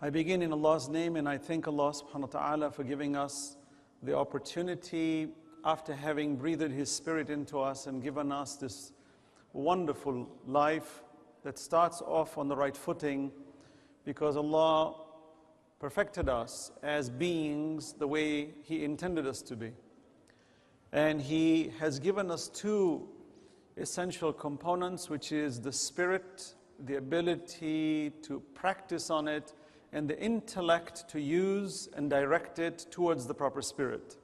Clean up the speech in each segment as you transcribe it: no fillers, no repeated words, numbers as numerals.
I begin in Allah's name, and I thank Allah subhanahu wa ta'ala for giving us the opportunity, after having breathed His Spirit into us and given us this wonderful life that starts off on the right footing, because Allah perfected us as beings the way He intended us to be. And He has given us two essential components, which is the spirit, the ability to practice on it, and the intellect to use and direct it towards the proper spirit.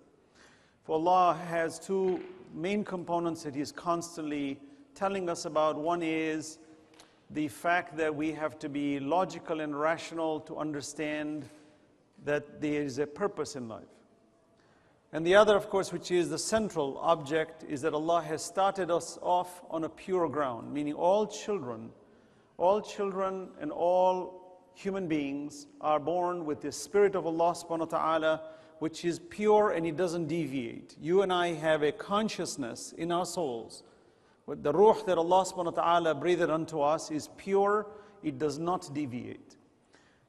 For Allah has two main components that He's constantly telling us about. One is the fact that we have to be logical and rational to understand that there is a purpose in life. And the other, of course, which is the central object, is that Allah has started us off on a pure ground, meaning all children and all human beings are born with the Spirit of Allah subhanahu wa ta'ala, which is pure and it doesn't deviate. You and I have a consciousness in our souls. With the ruh that Allah subhanahu wa ta'ala breathed unto us is pure, it does not deviate.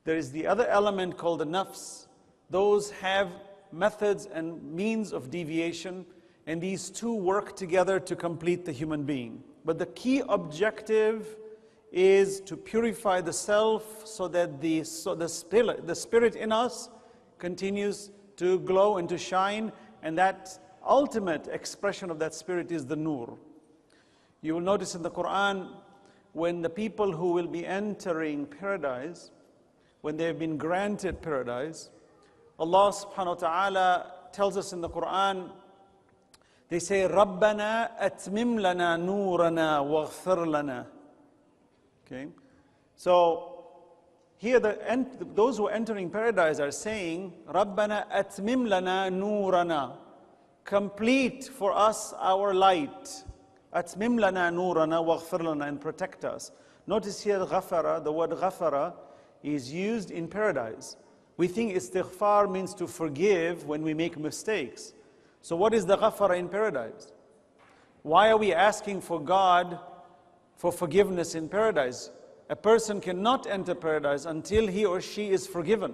There is the other element called the nafs. Those have methods and means of deviation, and these two work together to complete the human being. But the key objective is to purify the self so that the spirit in us continues to glow and to shine, and that ultimate expression of that spirit is the nur. You will notice in the Quran, when the people who will be entering paradise, when they have been granted paradise, Allah subhanahu wa ta'ala tells us in the Quran, they say, رَبَّنَا أَتْمِمْ لَنَا نُورَنَا وَاغْفِرْ لَنَا. Okay, so here those who are entering paradise are saying, Rabbana atmim lana nurana, complete for us our light. Atmim lana nurana waghfir lana, and protect us. Notice here ghafara, the word ghafara is used in paradise. We think istighfar means to forgive when we make mistakes. So what is the ghafara in paradise? Why are we asking for God for forgiveness in paradise? A person cannot enter paradise until he or she is forgiven.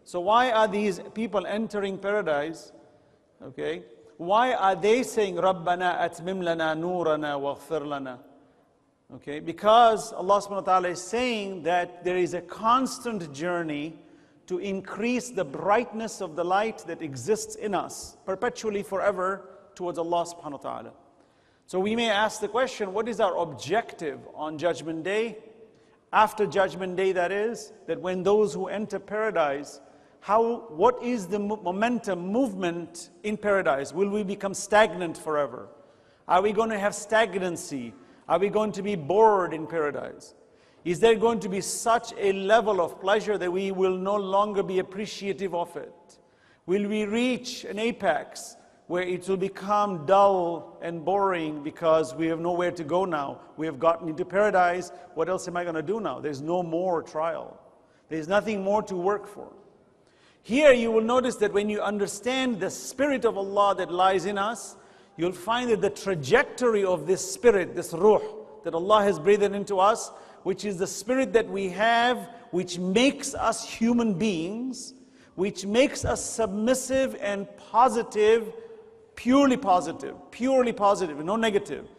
So why are these people entering paradise? Okay, why are they saying Rabbana atmim lana nurana waghfir lana? Okay, because Allah subhanahu wa ta'ala is saying that there is a constant journey to increase the brightness of the light that exists in us perpetually forever towards Allah subhanahu wa ta'ala. So we may ask the question, what is our objective on Judgment Day? After Judgment Day, that is, that when those who enter paradise, what is the momentum, movement in paradise? Will we become stagnant forever? Are we going to have stagnancy? Are we going to be bored in paradise? Is there going to be such a level of pleasure that we will no longer be appreciative of it? Will we reach an apex where it will become dull and boring because we have nowhere to go now? We have gotten into paradise. What else am I going to do now? There's no more trial. There's nothing more to work for. Here you will notice that when you understand the Spirit of Allah that lies in us, you'll find that the trajectory of this spirit, this ruh that Allah has breathed into us, which is the spirit that we have, which makes us human beings, which makes us submissive and positive, purely positive, no negative.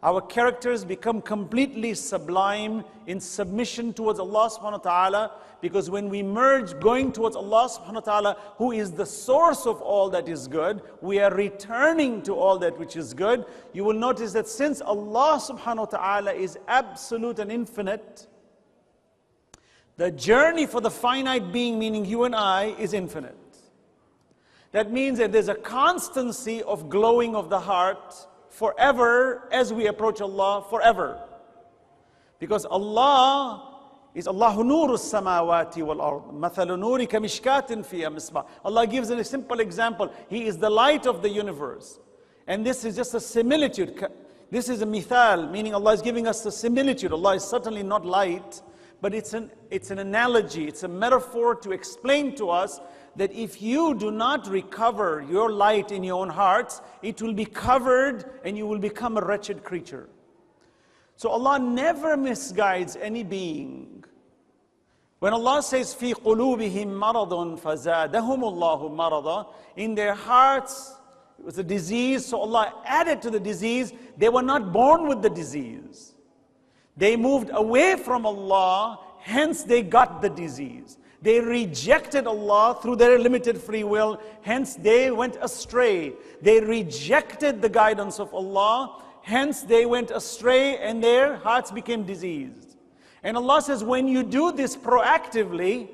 Our characters become completely sublime in submission towards Allah subhanahu wa ta'ala, because when we merge going towards Allah subhanahu wa ta'ala, who is the source of all that is good, we are returning to all that which is good. You will notice that since Allah subhanahu wa ta'ala is absolute and infinite, the journey for the finite being, meaning you and I, is infinite. That means that there's a constancy of glowing of the heart forever as we approach Allah forever. Because Allah is Allahu nuru samawati wal ard. Mathalu nuri kamishkatin fiha misbah. Allah gives a simple example. He is the light of the universe. And this is just a similitude. This is a mithal, meaning Allah is giving us a similitude. Allah is certainly not light, but it's an analogy, it's a metaphor to explain to us that if you do not recover your light in your own hearts, it will be covered and you will become a wretched creature. So Allah never misguides any being. When Allah says, فِي قُلُوبِهِمْ مَرَضٌ فَزَادَهُمُ اللَّهُ مَرَضًا, in their hearts, it was a disease, so Allah added to the disease. They were not born with the disease. They moved away from Allah, hence they got the disease. They rejected Allah through their limited free will, hence they went astray. They rejected the guidance of Allah, hence they went astray and their hearts became diseased. And Allah says, when you do this proactively,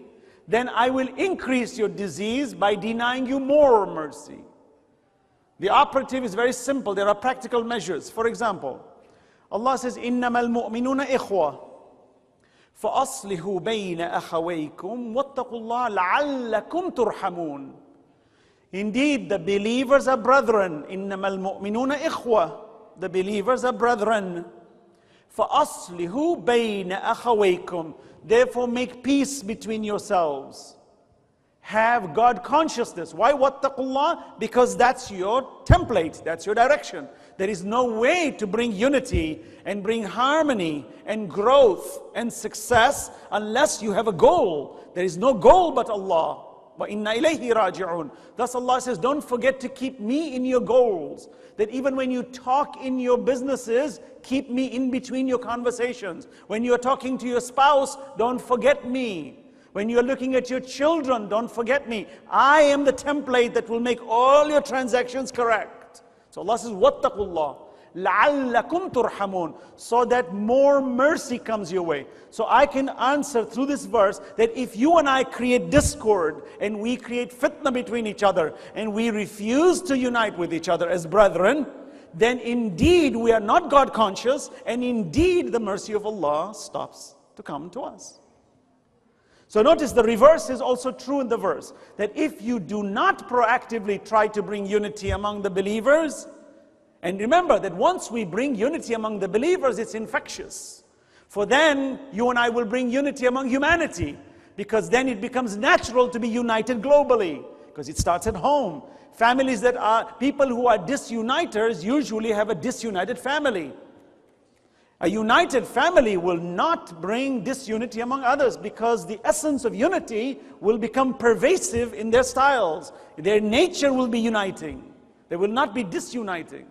then I will increase your disease by denying you more mercy. The operative is very simple. There are practical measures. For example, Allah says, إِنَّمَا الْمُؤْمِنُونَ إِخْوَةٌ فَأَصْلِحُوا بَيْنَ أَخَوَيْكُمْ وَاتَّقُوا اللَّهَ لَعَلَّكُمْ تُرْحَمُونَ. Indeed, the believers are brethren. إِنَّمَا الْمُؤْمِنُونَ إِخْوَةٌ. The believers are brethren. فَأَصْلِحُوا بَيْنَ أَخَوَيْكُمْ. Therefore make peace between yourselves. Have God consciousness. Why wattaqullah? Because that's your template, that's your direction. There is no way to bring unity and bring harmony and growth and success unless you have a goal. There is no goal but Allah. وَإِنَّا إِلَيْهِ رَاجِعُونَ. Thus Allah says, don't forget to keep me in your goals. That even when you talk in your businesses, keep me in between your conversations. When you're talking to your spouse, don't forget me. When you're looking at your children, don't forget me. I am the template that will make all your transactions correct. So Allah says, وَاتَّقُوا لَعَلَّكُمْ تُرْحَمُونَ. So that more mercy comes your way. So I can answer through this verse that if you and I create discord and we create fitna between each other and we refuse to unite with each other as brethren, then indeed we are not God conscious, and indeed the mercy of Allah stops to come to us. So notice the reverse is also true in the verse, that if you do not proactively try to bring unity among the believers, and remember that once we bring unity among the believers, it's infectious. For then you and I will bring unity among humanity, because then it becomes natural to be united globally, because it starts at home. Families that are, people who are disuniters usually have a disunited family. A united family will not bring disunity among others, because the essence of unity will become pervasive in their styles. Their nature will be uniting. They will not be disuniting.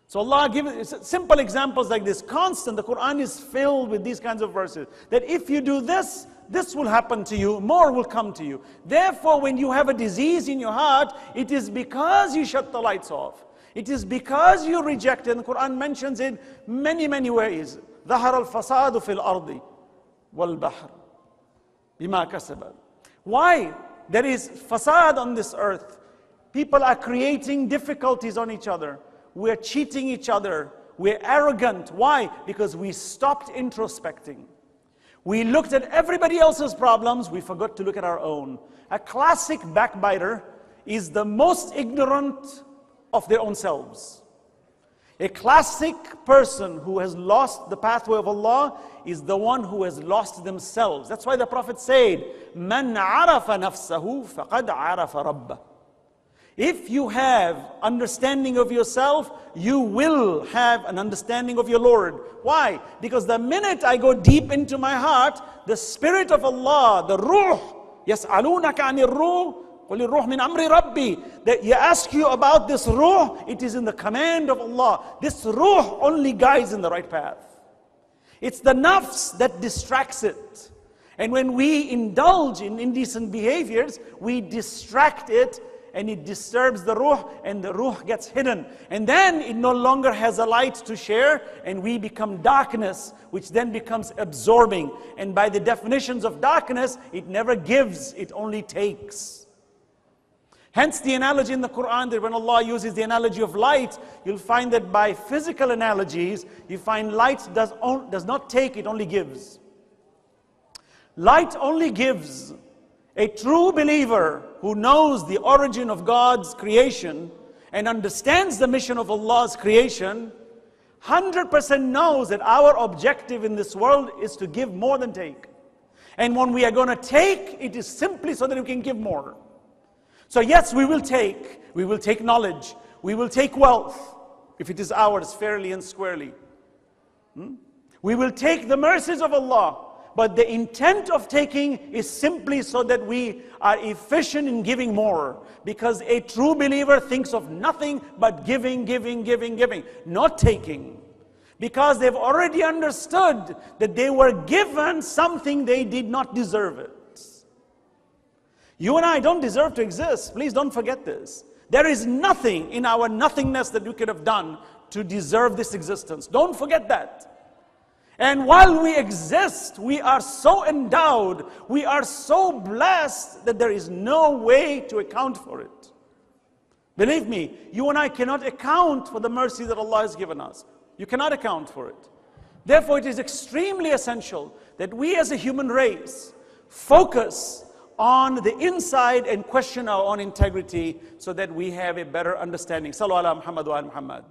So Allah gives simple examples like this. Constant, the Quran is filled with these kinds of verses. That if you do this, this will happen to you, more will come to you. Therefore, when you have a disease in your heart, it is because you shut the lights off. It is because you reject it. And the Quran mentions it many, many ways. ظَهَرَ الْفَسَادُ فِي الْأَرْضِ وَالْبَحْرِ بِمَا كَسَبَتْ. Why? There is fasad on this earth. People are creating difficulties on each other. We're cheating each other. We're arrogant. Why? Because we stopped introspecting. We looked at everybody else's problems. We forgot to look at our own. A classic backbiter is the most ignorant of their own selves. A classic person who has lost the pathway of Allah is the one who has lost themselves. That's why the Prophet said, مَنْ عَرَفَ نَفْسَهُ فَقَدْ عَرَفَ رَبَّهُ. If you have understanding of yourself, you will have an understanding of your Lord. Why? Because the minute I go deep into my heart, the Spirit of Allah, the Ruh, يَسْأَلُونَكَ عَنِ الرُّوحِ قُلِ الرُّوحِ مِنْ أَمْرِ رَبِّي. That you ask you about this Ruh, it is in the command of Allah. This Ruh only guides in the right path. It's the nafs that distracts it. And when we indulge in indecent behaviors, we distract it, and it disturbs the ruh, and the ruh gets hidden. And then it no longer has a light to share, and we become darkness, which then becomes absorbing. And by the definitions of darkness, it never gives, it only takes. Hence the analogy in the Quran, that when Allah uses the analogy of light, you'll find that by physical analogies, you find light does not take, it only gives. Light only gives. A true believer who knows the origin of God's creation and understands the mission of Allah's creation, 100% knows that our objective in this world is to give more than take. And when we are going to take, it is simply so that we can give more. So yes, we will take knowledge, we will take wealth, if it is ours fairly and squarely. We will take the mercies of Allah. but the intent of taking is simply so that we are efficient in giving more. Because a true believer thinks of nothing but giving, giving, giving, giving, not taking. Because they've already understood that they were given something they did not deserve it. You and I don't deserve to exist. Please don't forget this. There is nothing in our nothingness that we could have done to deserve this existence. Don't forget that. And while we exist, we are so endowed, we are so blessed that there is no way to account for it. Believe me, you and I cannot account for the mercy that Allah has given us. You cannot account for it. Therefore, it is extremely essential that we as a human race focus on the inside and question our own integrity so that we have a better understanding. Sallu ala Muhammad wa ala Muhammad.